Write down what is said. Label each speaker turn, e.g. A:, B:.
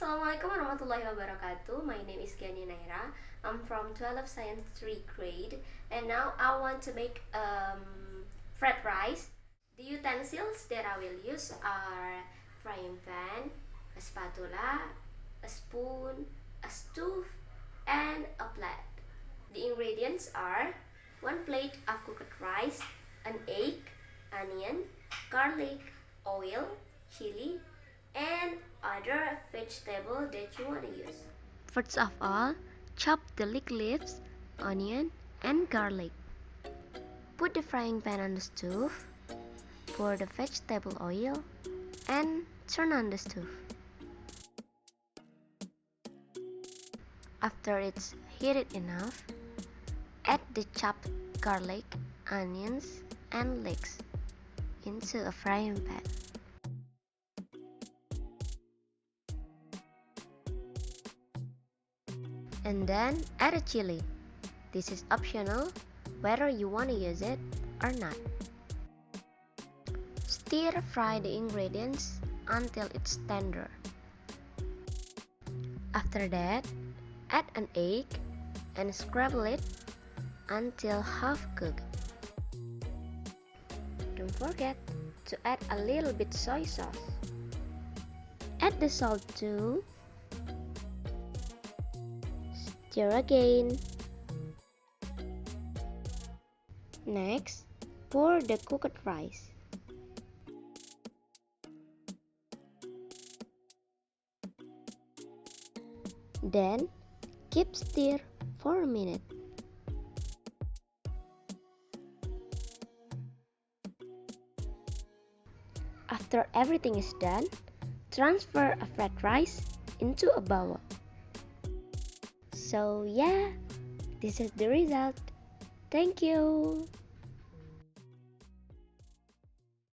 A: Assalamualaikum warahmatullahi wabarakatuh. My name is Ghania Nayra. I'm from 12 Science 3 grade, and now I want to make fried rice. The utensils that I will use are frying pan, a spatula, a spoon, a stove, and a plate. The ingredients are 1 plate of cooked rice, an egg, onion, garlic, oil, chili, and other vegetable that you want to use. First of all, chop the leaves, onion, and garlic. Put the frying pan on the stove, pour the vegetable oil, and turn on the stove. After it's heated enough, add the chopped garlic, onions, and leeks into a frying pan. And then add a chili. This is optional, whether you want to use it or not. Stir fry the ingredients until it's tender. After that, add an egg and scramble it until half cooked. Don't forget to add a little bit soy sauce. Add the salt too. Stir again. Next, pour the cooked rice. Then, keep stir for a minute. After everything is done, transfer a fried rice into a bowl. So yeah, this is the result. Thank you.